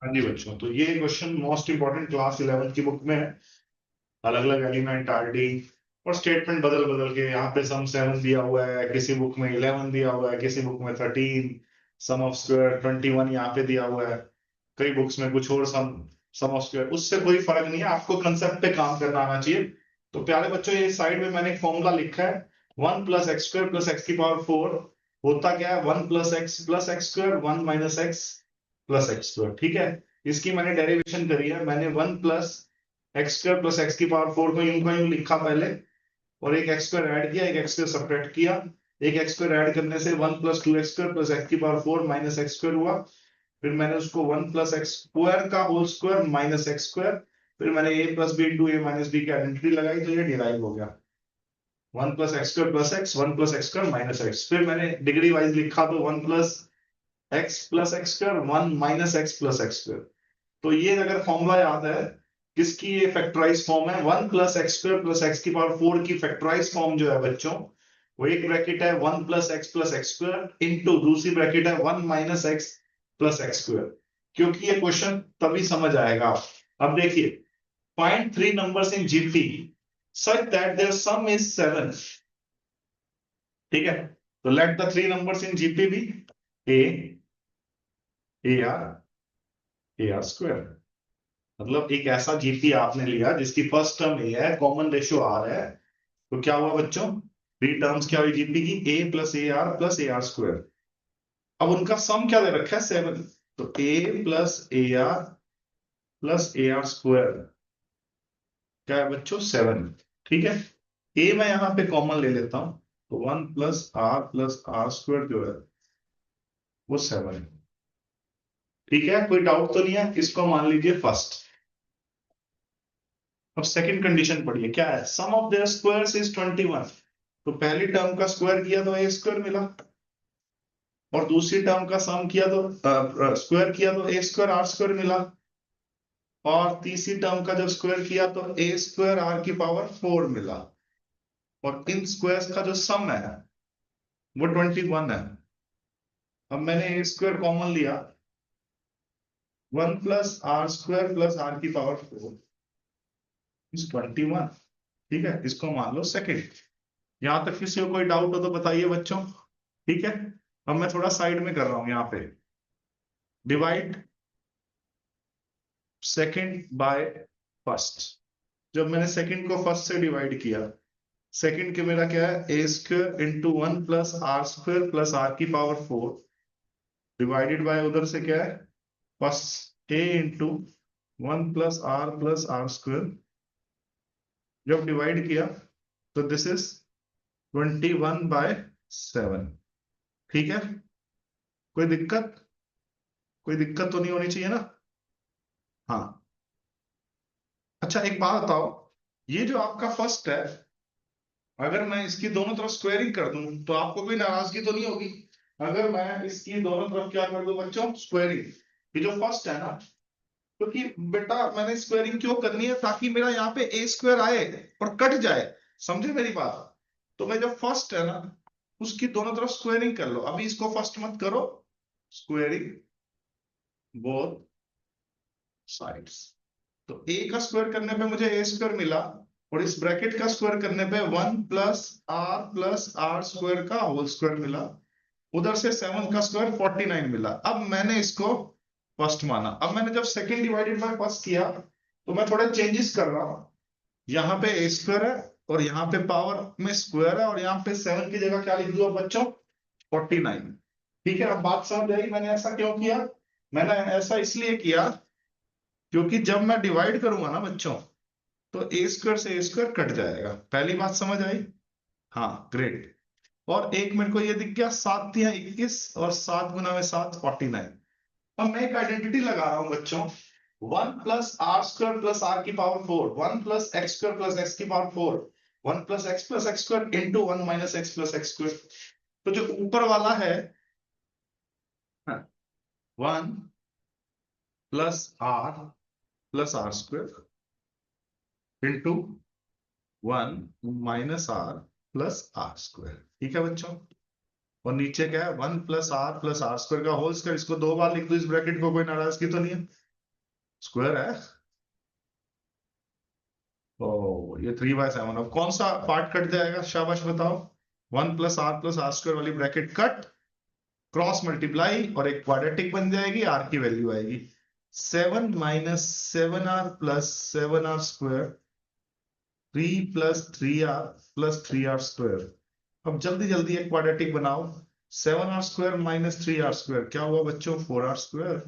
हाँ जी बच्चों, तो ये क्वेश्चन मोस्ट इंपॉर्टेंट क्लास 11 की बुक में है। अलग अलग एलिमेंट आरडी और स्टेटमेंट बदल बदल के, यहाँ पे सम 7 दिया हुआ है, किसी बुक में 11 दिया हुआ है, किसी बुक में 13, सम ऑफ स्क्वायर 21 यहाँ पे दिया हुआ है। कई बुक्स में कुछ और सम ऑफ स्क्वायर। उससे कोई फर्क नहीं है, आपको कंसेप्ट पे काम करना आना चाहिए। तो प्यारे बच्चों, ये साइड में मैंने एक फॉर्मूला लिखा है। 1 + x² + x⁴ होता क्या है? 1 + x + x² 1 - x + x², ठीक है। इसकी मैंने डेरिवेशन करी है। मैंने 1 + x² + x⁴ को यूं का यूं लिखा पहले, और एक x² ऐड किया, एक x² सब्ट्रैक्ट किया। एक x² ऐड करने से 1 + 2x² + x⁴ हुआ। फिर मैंने उसको 1 + x² का होल स्क्वायर माइनस x²। फिर मैंने a + b × a - b की आइडेंटिटी लगाई, तो ये डिराइव हो गया। 1 + x² + x, 1 + x² - x। फिर मैंने डिग्री वाइज लिखा, तो 1 + x + x², 1 - x + x²। तो ये अगर फॉर्मूला याद है, किसकी ये फैक्टराइज फॉर्म है? 1 + x² + x⁴ की फैक्टराइज फॉर्म जो है बच्चों, वो एक ब्रैकेट है 1 + x + x² इंटू दूसरी ब्रैकेट है 1 - x + x²। क्योंकि ये क्वेश्चन तभी समझ आएगा। अब देखिए, find 3 numbers in GP such that their sum is 7। ठीक है, तो let the 3 numbers in GP be a, AR मतलब एक ऐसा जीपी आपने लिया जिसकी फर्स्ट टर्म ए है, कॉमन रेशियो आर है। तो क्या हुआ बच्चों? थ्री टर्म्स क्या हुई जीपी की? A + AR + AR²। अब उनका सम क्या दे रखा है? 7। तो A + AR + AR² क्या है बच्चों? 7। ठीक है, ए मैं यहां पे कॉमन ले लेता हूं, तो 1 + R + R² जो है वो 7 है। ठीक है, कोई डाउट तो नहीं है? इसको मान लीजिए फर्स्ट। अब सेकंड कंडीशन पढ़िए, क्या है? सम ऑफ देयर स्क्वायर्स इज 21। तो पहली टर्म का स्क्वायर किया तो A² मिला, और दूसरी टर्म का सम किया तो स्क्वायर किया तो A²R² मिला, और तीसरी टर्म का जब स्क्वायर किया तो A²R⁴ मिला। और इन स्क्वायर्स का जो सम है वो 21 है। अब मैंने A² कॉमन लिया, 1 + R² + R⁴ इज 21। ठीक है, इसको मान लो सेकंड। यहां तक किसी को कोई डाउट हो तो बताइए बच्चों। ठीक है, अब मैं थोड़ा साइड में कर रहा हूं यहाँ पे। Divide second by first. जब मैंने सेकंड को फर्स्ट से डिवाइड किया, सेकंड के मेरा क्या है? A² into 1 + R² + R⁴ divided by उधर से क्या है? First A into 1 + R + R²। जब डिवाइड किया तो दिस इज 21/7। ठीक है, कोई दिक्कत? कोई दिक्कत तो नहीं होनी चाहिए ना? हाँ। अच्छा, एक बात बताओ, ये जो आपका फर्स्ट है, अगर मैं इसकी दोनों तरफ स्क्वेयरिंग कर दूं तो आपको कोई नाराजगी तो नहीं होगी? अगर मैं इसकी दोनों तरफ क्या कर दूं बच्चों? स्क्वेयरिंग। ये जो फर्स्ट है ना, क्योंकि बेटा मैंने स्क्वेयरिंग क्यों करनी है? ताकि मेरा यहाँ पे A² आए और कट जाए। समझे मेरी बात? तो मैं जो फर्स्ट है ना, उसकी दोनों तरफ स्क्वेयरिंग कर लो। अभी इसको फर्स्ट मत करो, स्क्वेयरिंग बोथ साइड्स। तो ए का स्क्वायर करने पे मुझे A² मिला, और इस ब्रैकेट का स्क्वायर करने पे 1 + R + R² का होल स्क्वायर मिला। उधर से 7 का स्क्वायर 49 मिला। अब मैंने इसको फर्स्ट माना। अब मैंने जब सेकंड डिवाइडेड बाय फर्स्ट किया, तो मैं थोड़े चेंजेस कर रहा हूं। यहाँ पे A² है, और यहाँ पे पावर में स्क्वायर है, और यहाँ पे 7 की जगह क्या लिख दूंगा बच्चों? 49। ठीक है, अब बात समझ आई मैंने ऐसा क्यों किया? मैंने ऐसा इसलिए किया क्योंकि जब मैं डिवाइड करूंगा ना बच्चों, तो A² से A² कट जाएगा। पहली बात समझ आई? हाँ, ग्रेट। और एक मिनट को ये दिख गया, 7×3 = 21, और 7 × 7 = 49। अब मैं एक आइडेंटिटी लगा रहा हूं बच्चों, 1 + R² + R⁴, 1 + x² + x⁴, 1 + x + x² into 1 - x + x²। तो जो ऊपर वाला है 1 + R + R² into 1 - R + R²। ठीक है बच्चों, और नीचे क्या है? 1 + R + R² का होल स्क्वायर। इसको दो बार लिख दो इस ब्रैकेट को, कोई नाराजगी तो नहीं है? स्क्वायर है। ओ ये 3/7, अब कौन सा पार्ट कट जाएगा, शाबाश बताओ। 1 + r स्क्वायर वाली ब्रैकेट कट, क्रॉस मल्टीप्लाई और एक क्वाड्रेटिक बन जाएगी, आर की वैल्यू आएगी 7 - 7r + 7r square 3 + 3r + 3r square. अब जल्दी जल्दी एक क्वाड्रेटिक बनाओ। 7r स्क्वायर - 3r स्क्वायर क्या हुआ बच्चों, 4r square,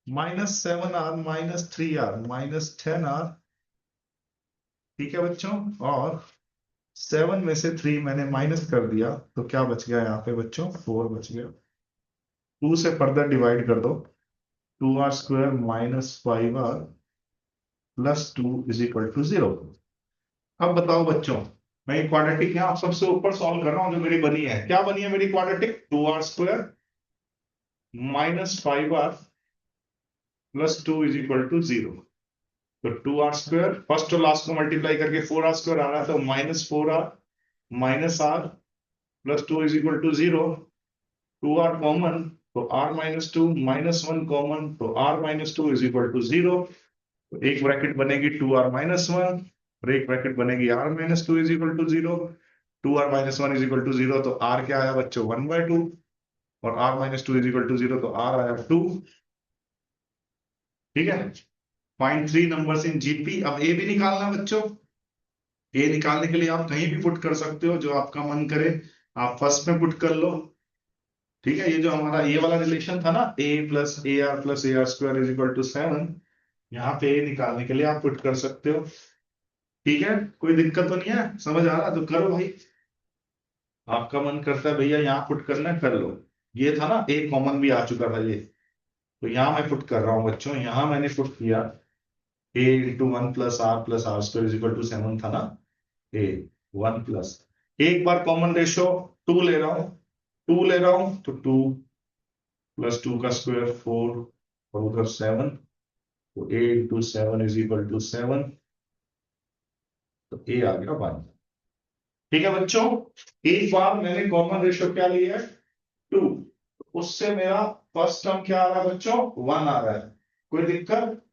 -7r - 3r -10r। ठीक है बच्चों, और 7 में से 3 मैंने माइनस कर दिया तो क्या बच गया यहाँ पे बच्चों, 4 बच गया। 2 से फर्दर डिवाइड कर दो, 2r स्क्वायर -5r + 2 = 0। अब बताओ बच्चों, मैं ये क्वाड्रेटिक यहाँ सबसे ऊपर सॉल्व कर रहा हूं, जो मेरी बनी है, क्या बनी है मेरी क्वाड्रेटिक, 2r स्क्वायर -5r + 2 = 0। तो 2r स्क्वायर फर्स्ट और लास्ट को मल्टीप्लाई करके 4r स्क्वायर आ रहा है, तो -4r -r + 2 = 0। 2r कॉमन तो r - 2 -1 कॉमन तो r - 2 = 0। तो एक ब्रैकेट बनेगी 2r - 1 और एक ब्रैकेट बनेगी r - 2 = 0। 2r - 1 = 0 तो r क्या आया बच्चों, 1/2 और r - 2 = 0 तो r आया 2। ठीक है, फाइंड 3 नंबर्स इन जीपी। अब ए भी निकालना है बच्चों। ए निकालने के लिए आप कहीं भी पुट कर सकते हो, जो आपका मन करे आप फर्स्ट में पुट कर लो। ठीक है, ये जो हमारा ये वाला रिलेशन था ना, a + ar + ar स्क्वायर = 7, यहाँ पे ए निकालने के लिए आप पुट कर सकते हो। ठीक है, कोई दिक्कत तो नहीं है, समझ आ रहा तो करो भाई। आपका मन करता है भैया यहाँ पुट करना है, कर लो। ये था ना, ए कॉमन भी आ चुका था ये, तो यहाँ मैं पुट कर रहा हूँ बच्चों। यहाँ मैंने पुट किया a × 1 + r + r स्क्वायर = 7 था ना, a 1 प्लस, एक बार कॉमन रेशो 2 ले रहा हूं, 2 ले रहा हूं तो 2 + 2 का स्क्वायर 4 और उधर 7, तो a × 7 = 7, तो a आ गया 1। ठीक है बच्चों, एक बार मैंने कॉमन रेशो क्या लिया है, 2, उससे मेरा फर्स्ट टर्म क्या आ रहा है बच्चों, 1 आ रहा है। कोई दिक्कत,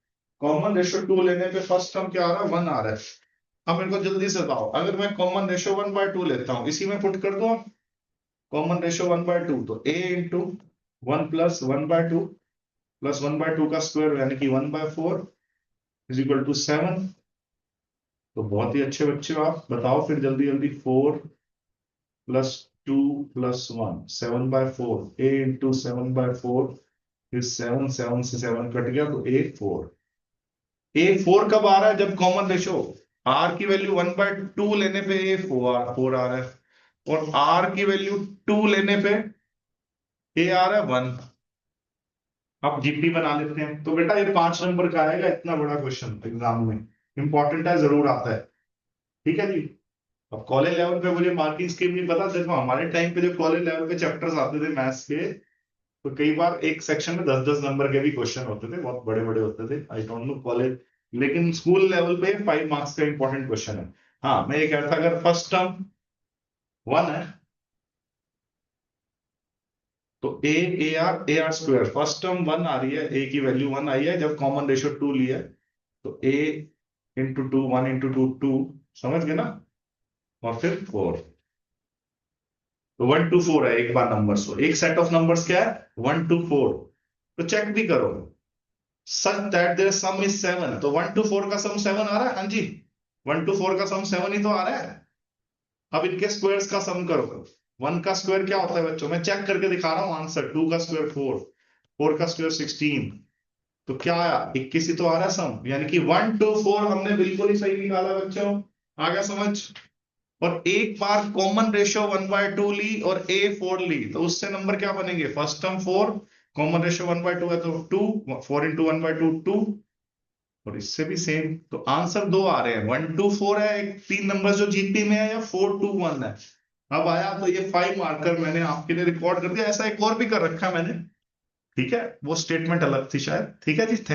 कॉमन रेशो 2 लेने पे फर्स्ट टर्म क्या आ रहा है, 1 आ रहा है। अब मेरे को जल्दी से बताओ, अगर मैं कॉमन रेशो 1/2 लेता हूं, इसी में पुट कर दूं, कॉमन रेशो 1/2, तो a × 1 + 1/2 + 1/2 का स्क्वायर यानी कि 1/4 = 7। तो बहुत ही अच्छे बच्चे हो आप, बताओ फिर जल्दी जल्दी, 4 + 2 + 1 7/4, a × 7/4, फिर 7, 7 से 7 कट गया तो a4। a4 कब आ रहा है, जब कॉमन रेशो r की वैल्यू 1/2 लेने पे a4 आ रहा है, और r की वैल्यू 2 लेने पे a आ रहा है 1। अब जीपी बना लेते हैं। तो बेटा ये 5 नंबर का आएगा, इतना बड़ा क्वेश्चन एग्जाम में, इंपॉर्टेंट है, जरूर आता है। ठीक है जी। अब कॉलेज लेवल पे मुझे मार्किंग स्कीम नहीं पता, देखो हमारे टाइम पे जो कॉलेज लेवल पे चैप्टर्स आते थे मैथ्स के, तो कई बार एक सेक्शन में 10-10 नंबर के भी क्वेश्चन होते थे, बहुत बड़े बड़े होते थे। आई डोंट नो कॉलेज, लेकिन स्कूल लेवल पे 5 मार्क्स का इंपॉर्टेंट क्वेश्चन है। हाँ मैं ये कह रहा था, अगर फर्स्ट टर्म 1 है तो A R square, first term 1 आ रही है, ए की वैल्यू 1 आई है, जब कॉमन रेशो 2 लिया है, तो a × 2 1 × 2 2, समझ गए ना, और फिर 4, तो 1 to 4 है एक बार नंबर्स, तो एक सेट ऑफ नंबर्स क्या है, 1 to 4। तो चेक भी करो, such that their sum is 7, तो 1 to 4 का सम 7 आ रहा है, हाँ जी, 1 to 4 का सम 7 ही तो आ रहा है। अब इनके स्क्वायर्स का सम करो। 1 का स्क्वायर क्या होता है बच्चों, मैं चेक करके दिखा रहा हूं आंसर। 2 का स्क्वायर 4, 4 का स्क्वायर 16, तो क्या आया, 21 ही तो आ रहा है सम, यानी कि 1 to 4 हमने बिल्कुल ही सही निकाला बच्चों। आ गया समझ। और एक बार कॉमन रेशियो 1/2 ली और a4 ली, तो उससे नंबर क्या बनेंगे, फर्स्ट टर्म 4, कॉमन रेशियो 1/2 है तो 2, 4 × 1/2 2, और इससे भी सेम। तो आंसर 2 आ रहे हैं, 1 to 4 है, एक 3 नंबर जो जीपी में है, या 4 to 1 है। अब आया तो ये 5 मार्कर मैंने आपके लिए रिकॉर्ड कर दिया, ऐसा एक और भी कर रखा है मैंने। ठीक है, वो स्टेटमेंट अलग थी शायद। ठीक है जी, थैंक